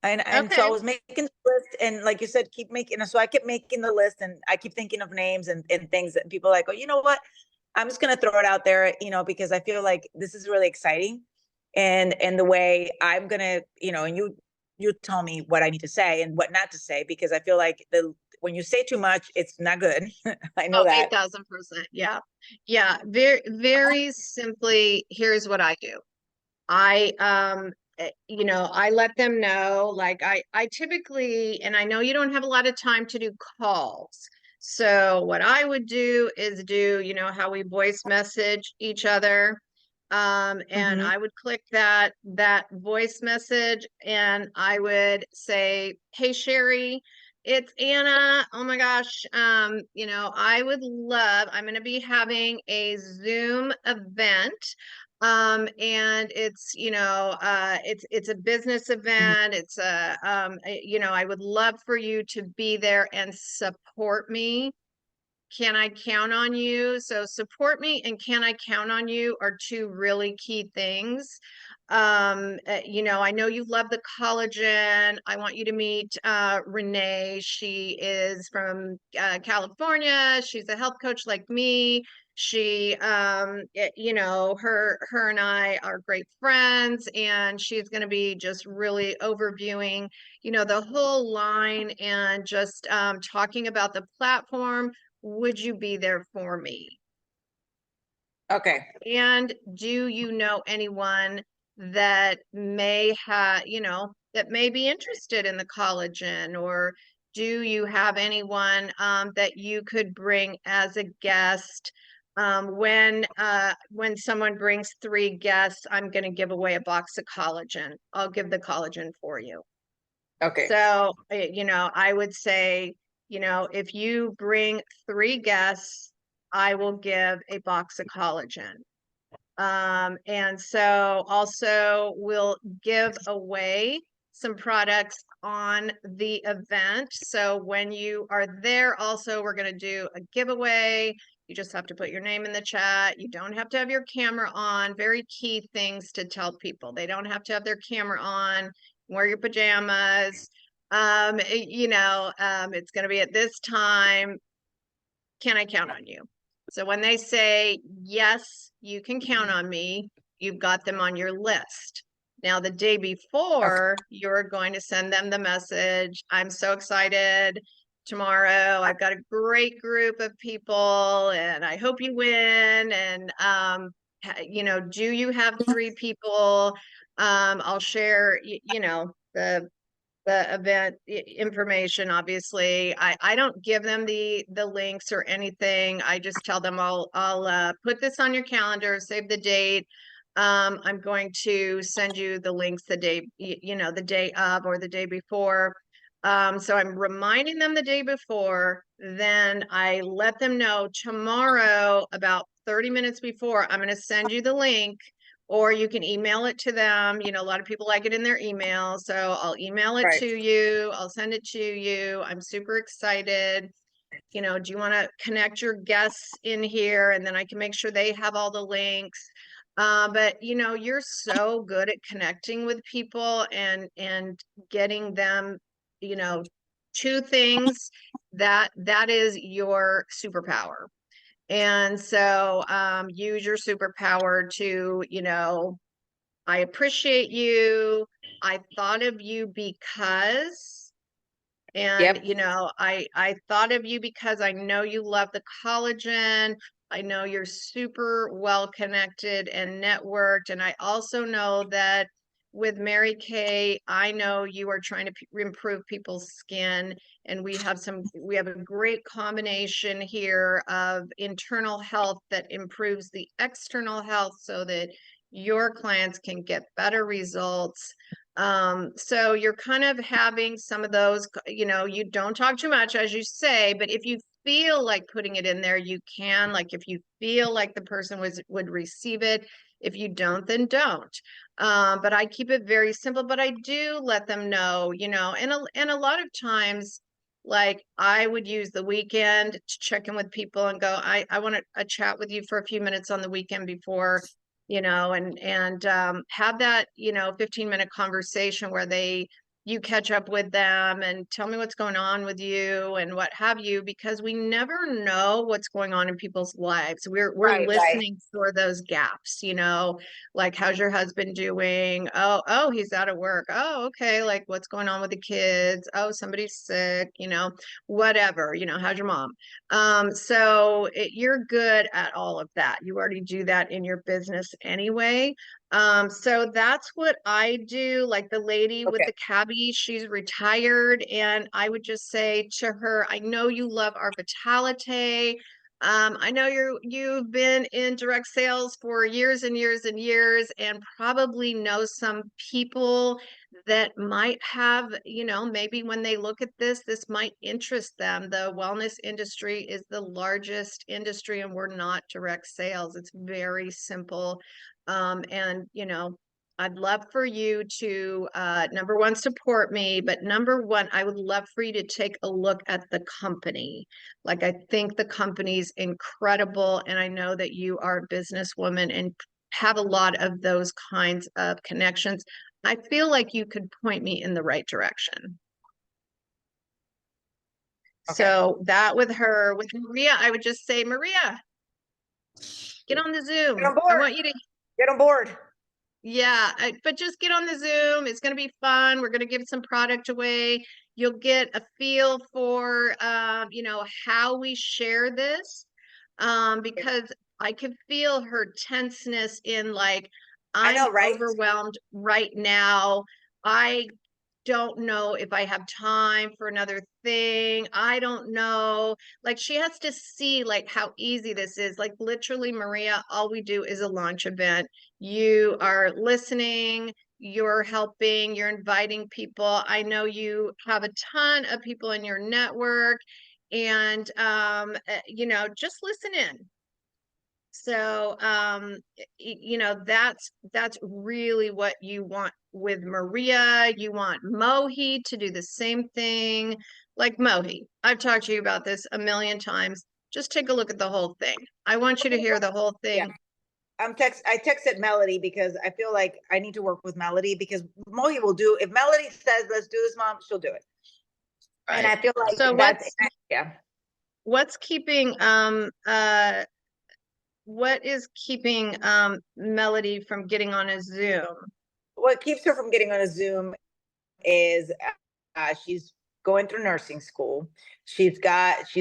And so I Okay. was making the list, and like you said, keep making so I kept making the list, and I keep thinking of names and things that people are like, oh, you know what? I'm just gonna throw it out there, because I feel like this is really exciting. And the way I'm gonna, and you tell me what I need to say and what not to say, because I feel like the when you say too much, it's not good. I know Oh, that. 8,000%. Yeah. Yeah. Very, very simply, here's what I do. I let them know, like I typically, and I know you don't have a lot of time to do calls. So what I would do is do, how we voice message each other. And Hmm. I would click that voice message and I would say, "Hey Sherry, it's Anna. Oh my gosh, I'm going to be having a Zoom event, and it's a business event. I would love for you to be there and support me. Can I count on you?" So support me and can I count on you are two really key things. I know you love the collagen. I want you to meet Renee. She is from California. She's a health coach like me. Her and I are great friends, and she's going to be just really overviewing, the whole line and just talking about the platform. Would you be there for me? Okay. And do you know anyone that may be interested in the collagen? Or do you have anyone that you could bring as a guest? When someone brings 3 guests, I'm going to give away a box of collagen. I'll give the collagen for you. Okay. So, I would say, if you bring 3 guests, I will give a box of collagen. And so also we'll give away some products on the event. So when you are there, also, we're going to do a giveaway. You just have to put your name in the chat. You don't have to have your camera on. Very key things to tell people. They don't have to have their camera on. Wear your pajamas. It's going to be at this time. Can I count on you? So when they say, yes, you can count on me, you've got them on your list. Now, the day Okay. before, you're going to send them the message. I'm so excited. Tomorrow, I've got a great group of people and I hope you win. And, do you have 3 people? I'll share, the event information. Obviously, I don't give them the links or anything. I just tell them I'll put this on your calendar, save the date. I'm going to send you the links the day, the day of or the day before. So I'm reminding them the day before. Then I let them know tomorrow about 30 minutes before. I'm going to send you the link, or you can email it to them. A lot of people like it in their email. So I'll email it Right. to you. I'll send it to you. I'm super excited. Do you want to connect your guests in here? And then I can make sure they have all the links. But you're so good at connecting with people and getting them, you know, to things that is your superpower. And so use your superpower to, I appreciate you. I thought of you because, and Yep. I thought of you because I know you love the collagen. I know you're super well connected and networked. And I also know that with Mary Kay, I know you are trying to improve people's skin. And we have a great combination here of internal health that improves the external health so that your clients can get better results. So you're kind of having some of those, you don't talk too much, as you say, but if you feel like putting it in there, you can. Like if you feel like the person would receive it. If you don't, then don't. But I keep it very simple, but I do let them know, and a lot of times, like I would use the weekend to check in with people and go, I want a chat with you for a few minutes on the weekend before, and have that 15-minute conversation where they you catch up with them and tell me what's going on with you and what have you, because we never know what's going on in people's lives. We're Right. listening for those gaps, you know, like how's your husband doing? Oh, he's out of work. Oh, okay, like what's going on with the kids? Oh, somebody's sick, you know, whatever, you know, how's your mom? You're good at all of that. You already do that in your business anyway. So that's what I do. Like the lady with Okay. the cabbie, she's retired, and I would just say to her, I know you love our Vitalite. I know you've been in direct sales for years and years and years, and probably know some people that might have, you know, maybe when they look at this might interest them. The wellness industry is the largest industry, and we're not direct sales. It's very simple. And you know, I'd love for you to number one, support me, but number one, I would love for you to take a look at the company. Like, I think the company's incredible, and I know that you are a businesswoman and have a lot of those kinds of connections. I feel like you could point me in the right direction. Okay. So that with her, with Maria, I would just say, Maria, get on the Get on Zoom. I board. want you to, Get on board. yeah, but just get on the Zoom. It's going to be fun. We're going to give some product away. You'll get a feel for, you know, how we share this, because I could feel her tenseness in like, I I'm know, right? overwhelmed right now. I don't know if I have time for another thing. I don't know. Like she has to see like how easy this is. Like literally, Maria, all we do is a launch event. You are listening, you're helping, you're inviting people. I know you have a ton of people in your network, and you know, just listen in. So, you know, that's really what you want with Maria. You want Mohi to do the same thing. Like Mohi, I've talked to you about this a million times. Just take a look at the whole thing. I want you to hear the whole Yeah. thing. I texted Melody because I feel like I need to work with Melody because Mohi will do if Melody says let's do this, mom, she'll do it. And Right. I feel So like that's yeah. what's keeping what is keeping Melody from getting on a Zoom? What keeps her from getting on a Zoom is she's going through nursing school. She's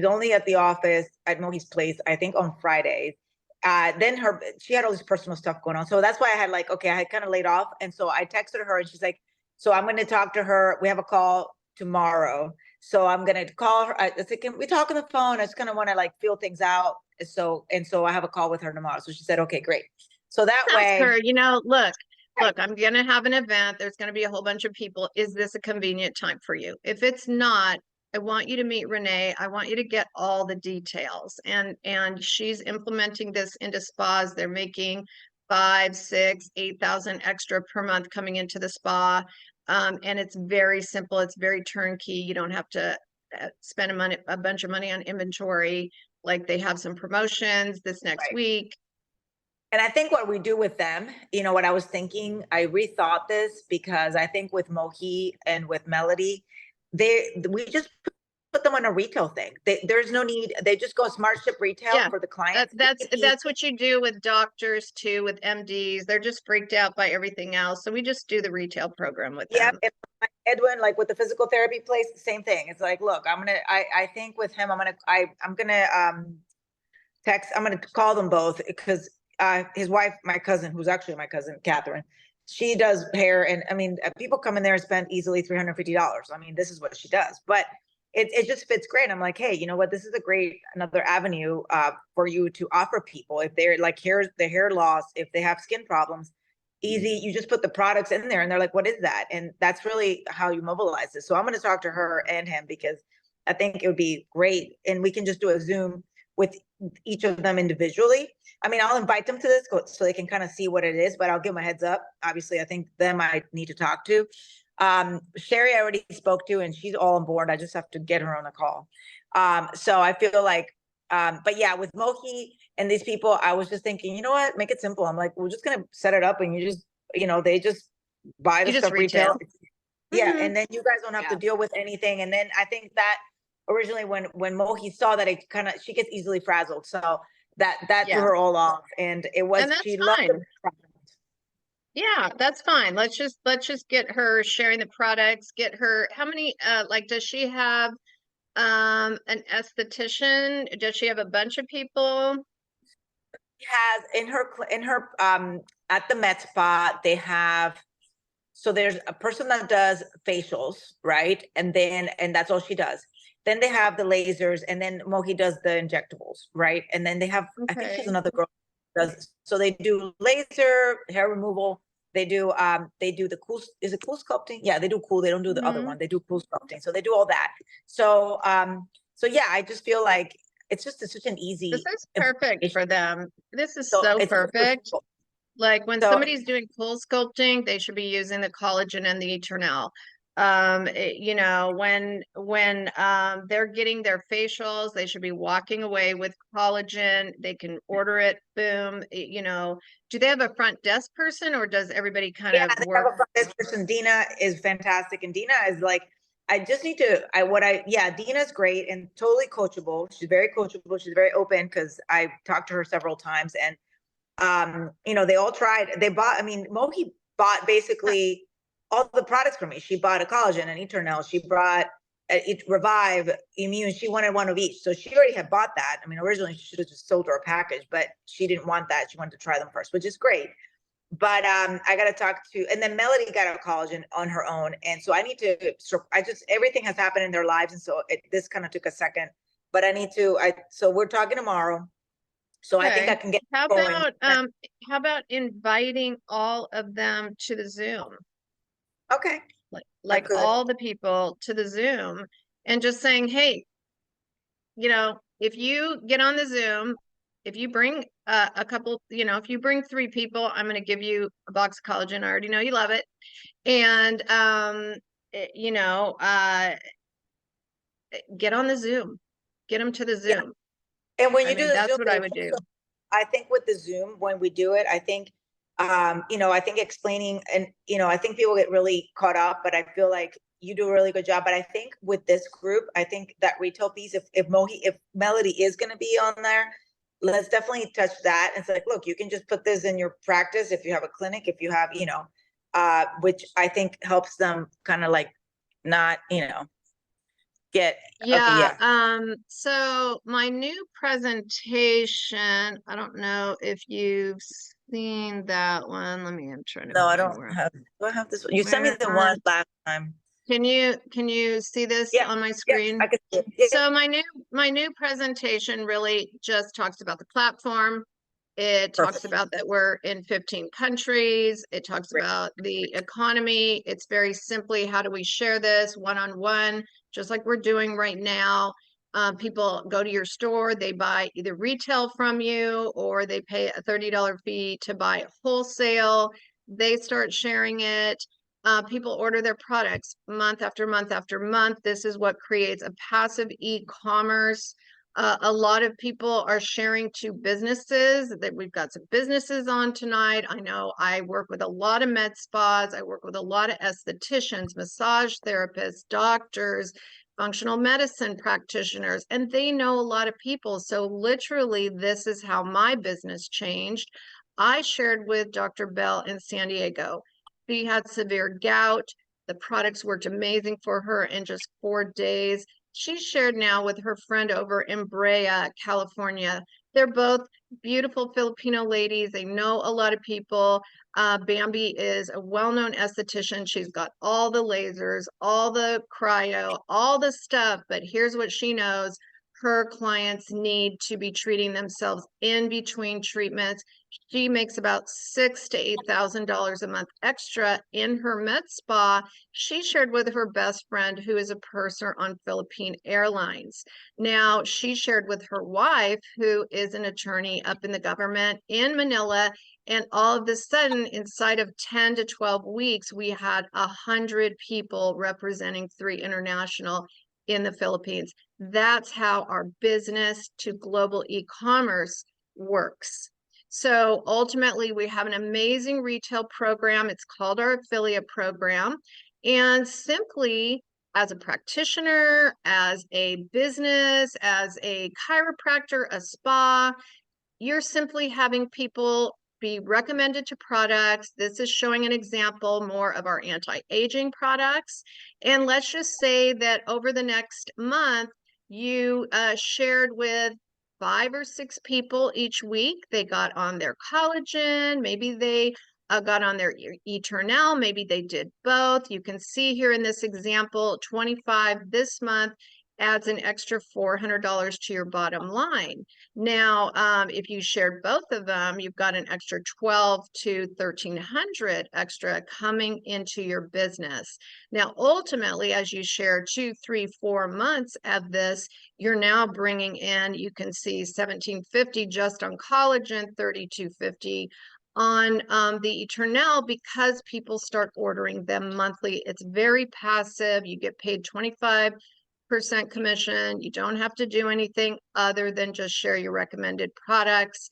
only at the office at Mohi's place, I think on Fridays. Then she had all this personal stuff going on. So that's why I had like, okay, I had kind of laid off. And so I texted her and she's like, so I'm going to talk to her. We have a call tomorrow. So I'm going to call her. I said, can we talk on the phone? I just kind of want to like feel things out. So I have a call with her tomorrow. So she said, okay, great. So that Ask way, her, you know, look, I'm going to have an event. There's going to be a whole bunch of people. Is this a convenient time for you? If it's not, I want you to meet Renee. I want you to get all the details. And she's implementing this into spas. They're making 5, 6, 8,000 extra per month coming into the spa. And it's very simple. It's very turnkey. You don't have to spend a bunch of money on inventory. Like they have some promotions this next right. week. And I think what we do with them, you know, what I was thinking, I rethought this because I think with Mohi and with Melody, we just put them on a retail thing. There's no need. They just go smart ship retail Yeah, for the clients. that's what you do with doctors too, with MDs. They're just freaked out by everything else. So we just do the retail program with Yeah, them. and like Edwin, like with the physical therapy place, same thing. It's like, look, I think with him, I'm gonna text. I'm gonna call them both because his wife, my cousin, who's actually my cousin, Catherine, she does hair, and I mean, people come in there and spend easily $350. I mean, this is what she does, but it just fits great. I'm like, hey, you know what? This is a great another avenue for you to offer people if they're like hair loss, if they have skin problems. Easy, you just put the products in there, and they're like, "What is that?" And that's really how you mobilize this. So I'm going to talk to her and him because I think it would be great, and we can just do a Zoom with each of them individually. I mean, I'll invite them to this so they can kind of see what it is, but I'll give them a heads up. Obviously, I think them I need to talk to. Sherry, I already spoke to, and she's all on board. I just have to get her on the call. So I feel like, but yeah, with Mohi and these people, I was just thinking, you know what, make it simple. I'm like, we're just gonna set it up, and you just, you know, they just buy the You just stuff retail. retail. Yeah, Mhm. and then you guys don't have to Yeah. deal with anything. And then I think that originally when Mohi saw that, it kind of, she gets easily frazzled. So that threw Yeah. her all off. And it And was, that's she loved the fine. Yeah, that's fine. Let's just get her sharing the products, get her how many like does she have an esthetician? Does she have a bunch of people? has in her at the Met Spa, they have, so there's a person that does facials, right? And that's all she does. Then they have the lasers, and then Mohi does the injectables, right? And then they have, I think she's Okay. another girl who does, so they do laser, hair removal, they do the cool, is it cool sculpting? Yeah, they do cool, they don't do the other Hmm. one, they do cool sculpting. So they do all that. So yeah, I just feel like it's just such an This easy is perfect implementation. for them. This is So so it's super perfect. simple. Like when So somebody's doing cool sculpting, they should be using the collagen and the Eternal. You know, when they're getting their facials, they should be walking away with collagen. They can order it, boom. You know, do they have a front desk person or does everybody kind yeah, of they have work? a front desk person. Dina is fantastic, and Dina is like, I just need to. Yeah, Dina's great and totally coachable. She's very coachable. She's very open because I talked to her several times, and they all tried. They bought. I mean, Mohi bought basically all the products for me. She bought a collagen and Eternel. She brought Revive, Immune. She wanted one of each, so she already had bought that. I mean, originally she should have just sold her a package, but she didn't want that. She wanted to try them first, which is great. But I got to talk to, and then Melody got a collagen on her own, and so I need to. So I just, everything has happened in their lives, and so this kind of took a second. But I need to. So we're talking tomorrow. So I think I Okay. can get How going. about inviting all of them to the Zoom? Okay, I Like could. all the people to the Zoom and just saying, hey, you know, if you get on the Zoom, if you bring a couple, you know, if you bring 3 people, I'm going to give you a box of collagen. I already know you love it. And, you know, get on the Zoom, get them to the Yeah, Zoom. and when I you do mean, the that's Zoom, what I would do. I think with the Zoom, when we do it, I think, I think explaining, and I think people get really caught up, but I feel like you do a really good job. But I think with this group, I think that retail piece, if Melody is going to be on there, let's definitely touch that. And it's like, look, you can just put this in your practice if you have a clinic, if you have, which I think helps them kind of like not, get, okay, Yeah, yeah. so my new presentation, I don't know if you've seen that one. I'm trying to No, I find don't have, do I have this one? You sent me where the one last time. can you see this Yeah, on my yeah, I screen? could see it. Yeah, So my new presentation really just talks about the platform. It talks perfect. about that we're in 15 countries. It talks Great. about the economy. It's very simply how do we share this one-on-one, just like we're doing right now. People go to your store, they buy either retail from you or they pay a $30 fee to buy wholesale. They start sharing it. People order their products month after month after month. This is what creates a passive e-commerce. A lot of people are sharing to businesses that we've got some businesses on tonight. I know I work with a lot of med spas. I work with a lot of estheticians, massage therapists, doctors, functional medicine practitioners, and they know a lot of people. So literally, this is how my business changed. I shared with Dr. Bell in San Diego. She had severe gout. The products worked amazing for her in just 4 days. She's shared now with her friend over in Brea, California. They're both beautiful Filipino ladies. They know a lot of people. Bambi is a well-known esthetician. She's got all the lasers, all the cryo, all the stuff. But here's what she knows. Her clients need to be treating themselves in between treatments. She makes about $6,000 to $8,000 a month extra in her med spa. She shared with her best friend, who is a purser on Philippine Airlines. Now, she shared with her wife, who is an attorney up in the government in Manila. And all of a sudden, inside of 10 to 12 weeks, we had 100 people representing 3 International in the Philippines. That's how our business to global e-commerce works. So ultimately, we have an amazing retail program. It's called our affiliate program. And simply as a practitioner, as a business, as a chiropractor, a spa, you're simply having people be recommended to products. This is showing an example more of our anti-aging products. And let's just say that over the next month, you shared with 5 or 6 people each week. They got on their collagen, maybe they got on their Eternal, maybe they did both. You can see here in this example, 25 this month adds an extra $400 to your bottom line. Now, if you shared both of them, you've got an extra 12 to 1,300 extra coming into your business. Now, ultimately, as you share 2, 3, 4 months of this, you're now bringing in, you can see 1,750 just on collagen, 3,250 on the Eternal, because people start ordering them monthly. It's very passive. You get paid 25% commission. You don't have to do anything other than just share your recommended products.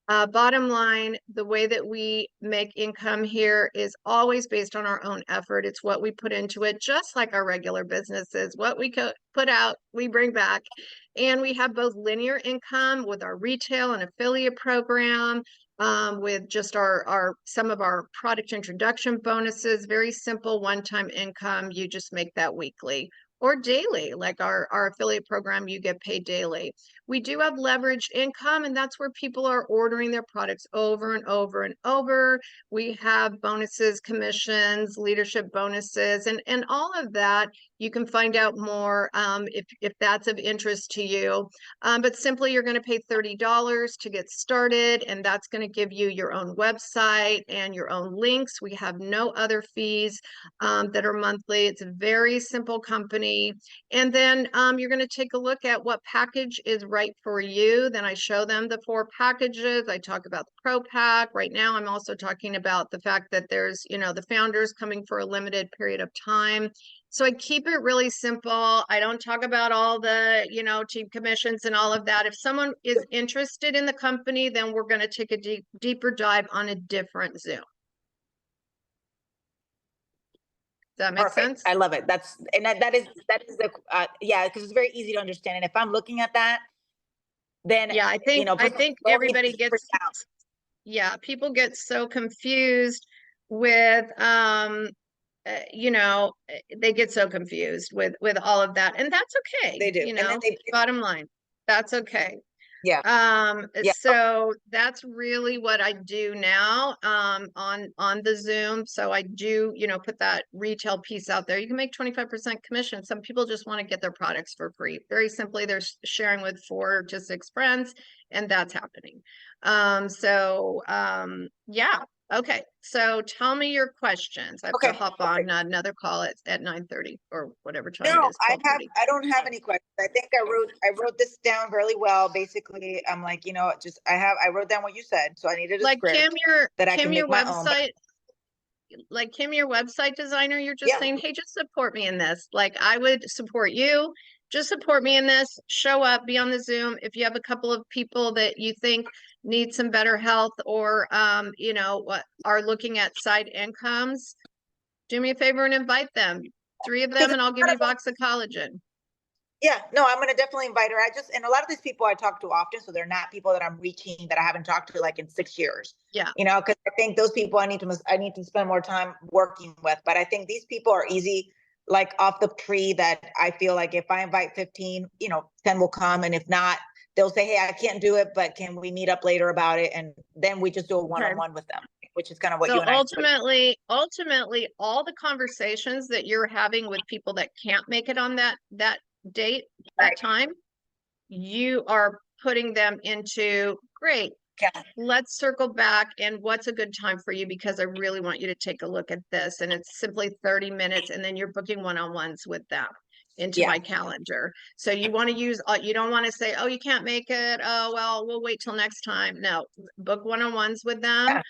Bottom line, the way that we make income here is always based on our own effort. It's what we put into it, just like our regular businesses. What we put out, we bring back. And we have both linear income with our retail and affiliate program, with just some of our product introduction bonuses, very simple one-time income. You just make that weekly or daily, like our affiliate program, you get paid daily. We do have leveraged income, and that's where people are ordering their products over and over and over. We have bonuses, commissions, leadership bonuses, and all of that. You can find out more if that's of interest to you. But simply, you're going to pay $30 to get started, and that's going to give you your own website and your own links. We have no other fees that are monthly. It's a very simple company. And then you're going to take a look at what package is right for you. Then I show them the 4 packages. I talk about the Pro Pack. Right now, I'm also talking about the fact that there's, the founders coming for a limited period of time. So I keep it really simple. I don't talk about all the, team commissions and all of that. If someone is interested in the company, then we're going to take a deeper dive on a different Zoom. Does that make sense? I love it. That is the yeah, because it's very easy to understand. And if I'm looking at that, then yeah, I think everybody gets out. Yeah, people get so confused with they get so confused with all of that, and that's okay. They do. Bottom line, that's okay. Yeah. So that's really what I do now on the Zoom. So I do, put that retail piece out there. You can make 25% commission. Some people just want to get their products for free. Very simply, they're sharing with 4 to 6 friends, and that's happening. Yeah. Okay, so tell me your questions. I have to hop on another call at 9:30 or whatever time it is. I don't have any questions. I think I wrote this down really well. Basically, I'm like, I wrote down what you said, so I needed a script that I can make my own. Like Kim, your website designer, you're just saying, hey, just support me in this. Like I would support you. Just support me in this. Show up, be on the Zoom. If you have a couple of people that you think need some better health or, what are looking at side incomes, do me a favor and invite them. 3 of them, and I'll give you a box of collagen. Yeah, no, I'm going to definitely invite her. And a lot of these people I talk to often, so they're not people that I'm reaching that I haven't talked to like in 6 years. Yeah. Because I think those people I need to spend more time working with. But I think these people are easy, like off the tree, that I feel like if I invite 15, 10 will come. And if not, they'll say, hey, I can't do it, but can we meet up later about it? And then we just do a one-on-one with them, which is kind of what you and ultimately, all the conversations that you're having with people that can't make it on that date, that time, you are putting them into, great, let's circle back, and what's a good time for you, because I really want you to take a look at this. And it's simply 30 minutes, and then you're booking one-on-ones with them into my calendar. So you want to use, you don't want to say, oh, you can't make it, oh, well, we'll wait till next time. No, book one-on-ones with them.